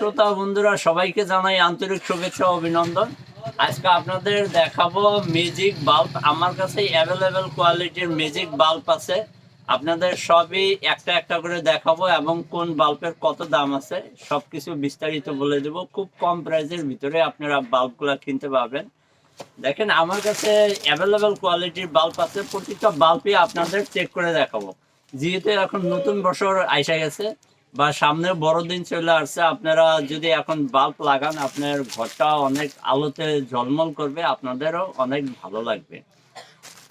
শ্রোতা বন্ধুরা সবাইকে জানাই আন্তরিক শুভেচ্ছা ও অভিনন্দন। আজকে আপনাদের দেখাবো ম্যাজিক বাল্ব। আমার কাছে অ্যাভেলেবেল কোয়ালিটির ম্যাজিক বাল্ব আছে। আপনাদের সবই একটা একটা করে দেখাবো এবং কোন বাল্বের কত দাম আছে সবকিছু বিস্তারিত বলে দেব। খুব কম প্রাইসের ভিতরে আপনারা বাল্বগুলো কিনতে পারবেন। দেখেন আমার কাছে অ্যাভেলেবেল কোয়ালিটির বাল্ব আছে। প্রত্যেকটা বাল্বই আপনাদের চেক করে দেখাবো। যেহেতু এখন নতুন বছর আইসা গেছে বা সামনে বড়দিন চলে আসছে, আপনারা যদি এখন বাল্ব লাগান আপনার ঘরটা অনেক আলোতে ঝলমল করবে, আপনাদেরও অনেক ভালো লাগবে।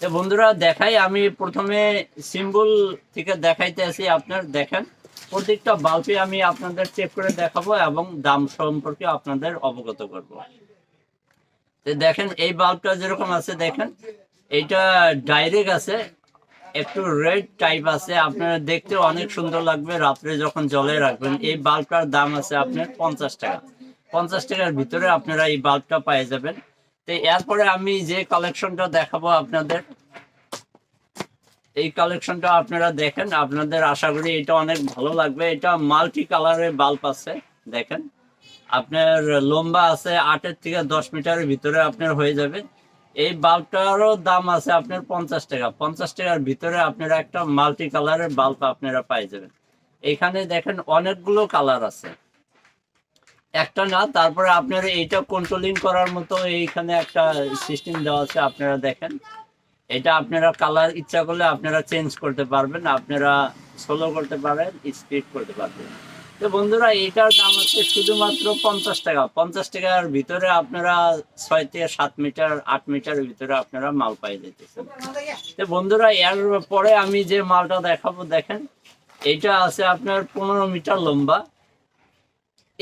তো বন্ধুরা দেখাই, আমি প্রথমে সিম্বল থেকে দেখাইতে আসি। আপনার দেখেন প্রত্যেকটা বাল্বই আমি আপনাদের চেক করে দেখাবো এবং দাম সম্পর্কে আপনাদের অবগত করব। তো দেখেন এই বাল্বটা যেরকম আছে, দেখেন এইটা ডাইরেক্ট আছে, একটু রেড টাইপ আছে, আপনার দেখতে অনেক সুন্দর লাগবে রাত্রে যখন জ্বলে রাখবেন। এই বাল্বটার দাম আছে আপনার 50 টাকা। 50 টাকার ভিতরে আপনারা এই বাল্বটা পেয়ে যাবেন। তো এরপরে আমি যে কালেকশনটা দেখাবো আপনাদের, এই কালেকশনটা আপনারা দেখেন, আপনাদের আশা করি এটা অনেক ভালো লাগবে। এটা মাল্টি কালারের বাল্ব আছে। দেখেন আপনার লম্বা আছে 8 থেকে 10 মিটারের ভিতরে আপনার হয়ে যাবে। এই বাল্বটারও দাম আছে আপনার 50 টাকা। 50 টাকার ভিতরে আপনারা একটা মাল্টি কালারের বাল্ব আপনারা পাই যাবেন। এখানে দেখেন অনেকগুলো কালার আছে, একটা না। তারপরে আপনারা এইটা কন্ট্রোলিং করার মতো এইখানে একটা সিস্টেম দেওয়া আছে। আপনারা দেখেন এটা আপনারা কালার ইচ্ছা করলে আপনারা চেঞ্জ করতে পারবেন, আপনারা স্লো করতে পারেন, স্পিড করতে পারবেন। তো বন্ধুরা এটার দাম আছে শুধুমাত্র 50 টাকা। 50 টাকার ভিতরে আপনারা 6 থেকে 7 মিটার 8 মিটারের ভিতরে আপনারা মাল পাই যেতেছেন। তো বন্ধুরা এর পরে আমি যে মালটা দেখাবো, দেখেন এটা আছে আপনার 15 মিটার লম্বা।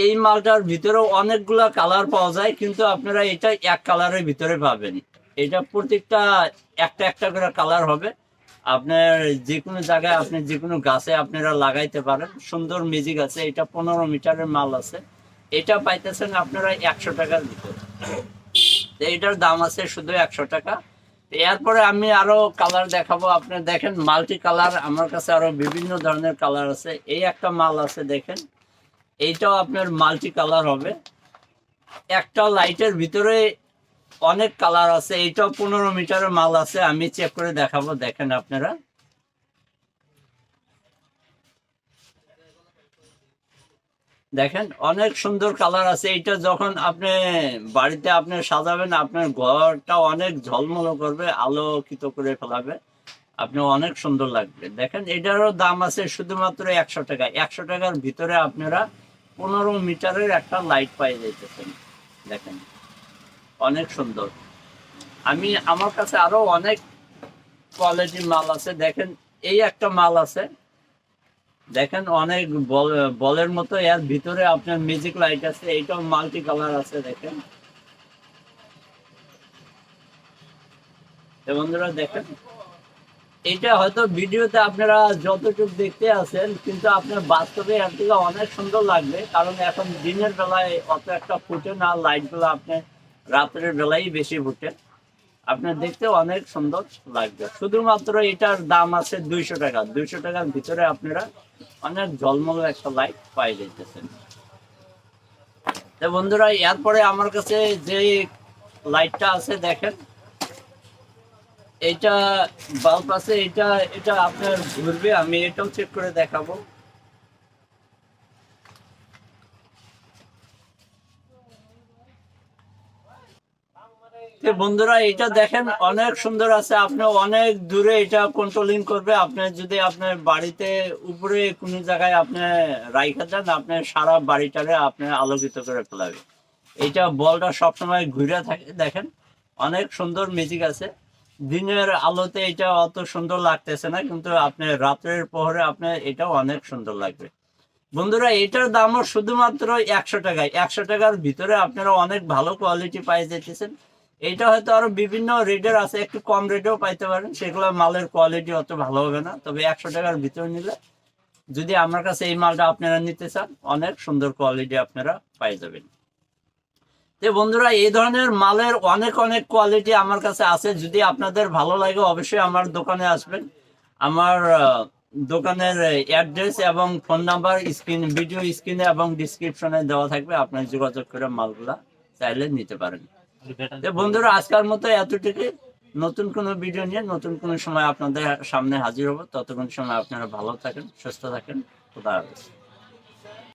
এই মালটার ভিতরেও অনেকগুলা কালার পাওয়া যায়, কিন্তু আপনারা এটা এক কালারের ভিতরে পাবেন। এটা প্রত্যেকটা একটা একটা করে কালার হবে। আপনার যে কোনো জায়গায় আপনি যে কোনো গাছে আপনারা লাগাইতে পারেন। সুন্দর ম্যাজিক আছে। এটা 15 মিটারের মাল আছে। এটা পাইতেছেন আপনারা 100 টাকার ভিতরে। তো এটার দাম আছে শুধু 100 টাকা। এরপরে আমি আরো কালার দেখাবো। আপনার দেখেন মাল্টি কালার, আমার কাছে আরো বিভিন্ন ধরনের কালার আছে। এই একটা মাল আছে, দেখেন এইটাও আপনার মাল্টি কালার হবে। একটা লাইটের ভিতরে অনেক কালার আছে। এইটাও 15 মিটারের মাল আছে, আমি চেক করে দেখাবো। দেখেন আপনারা দেখেন অনেক সুন্দর কালার আছে। এইটা যখন আপনি বাড়িতে আপনি সাজাবেন, আপনার ঘরটা অনেক ঝলমলো করবে, আলোকিত করে ফেলাবে, আপনি অনেক সুন্দর লাগবে। দেখেন এটারও দাম আছে শুধুমাত্র 100 টাকা। 100 টাকার ভিতরে আপনারা 15 মিটারের একটা লাইট পাই যাইতেছেন। দেখেন অনেক সুন্দর। আমার কাছে আরো অনেক কোয়ালিটির মাল আছে। দেখেন এই একটা মাল আছে, দেখেন অনেক বলের মতো এর ভিতরে আপনার ম্যাজিক লাইট আছে। এইটাও মাল্টি কালার আছে। দেখেন বন্ধুরা দেখেন এটা হয়তো ভিডিওতে আপনারা যতটুকু দেখতে আছেন, কিন্তু আপনার বাস্তবে এর থেকে অনেক সুন্দর লাগবে, কারণ এখন দিনের বেলায় অত একটা ফুটে না লাইট গুলো, আপনার রাত্রের বেলায় বেশি ফুটে। আপনার দেখতে অনেক সুন্দর লাগবে। শুধুমাত্র এটার দাম আছে 200 টাকা। 200 টাকার ভিতরে আপনারা অনেক ঝলমল একটা লাইট পাই যাইতেছেন। তো বন্ধুরা এরপরে আমার কাছে যে লাইটটা আছে, দেখেন এটা বাল্ব আছে। এটা এটা আপনার ঘুরবে, আমি এটাও চেক করে দেখাবো। বন্ধুরা এটা দেখেন অনেক সুন্দর আছে। আপনি অনেক দূরে এটা কন্ট্রোলিং করবে। আপনি যদি আপনার বাড়িতে উপরে কোনো জায়গায় আপনি রাইখা যান, আপনার সারা বাড়িটারে আপনি আলোকিত করে ফেলাবে। এটা বলটা সবসময় ঘুরে থাকে। দেখেন অনেক সুন্দর ম্যাজিক আছে। দিনের আলোতে এটা অত সুন্দর লাগতেছে না, কিন্তু আপনার রাত্রের প্রহরে আপনার এটাও অনেক সুন্দর লাগবে। বন্ধুরা এটার দামও শুধুমাত্র 100 টাকায়। 100 টাকার ভিতরে আপনারা অনেক ভালো কোয়ালিটি পাই যেতেছেন। এটা হয়তো আরো বিভিন্ন রেটের আছে, একটু কম রেটেও পাইতে পারেন, সেগুলো মালের কোয়ালিটি অত ভালো হবে না। তবে 100 টাকার ভিতরে নিলে, যদি আমার কাছে এই মালটা আপনারা নিতে চান, অনেক সুন্দর কোয়ালিটি আপনারা পাই যাবেন। তো বন্ধুরা এই ধরনের মালের অনেক অনেক কোয়ালিটি আমার কাছে আছে। যদি আপনাদের ভালো লাগে অবশ্যই আমার দোকানে আসবেন। আমার দোকানের অ্যাড্রেস এবং ফোন নাম্বার ভিডিও স্ক্রিনে এবং ডিসক্রিপশনে দেওয়া থাকবে, আপনার যোগাযোগ করে মালগুলা চাইলে নিতে পারেন। তো বন্ধুরা, আজকের মতো এতটুকু। নতুন কোনো ভিডিও নিয়ে নতুন কোনো সময় আপনাদের সামনে হাজির হবো। ততক্ষণ সময় আপনারা ভালো থাকেন, সুস্থ থাকেন। খুদা হাফেজ।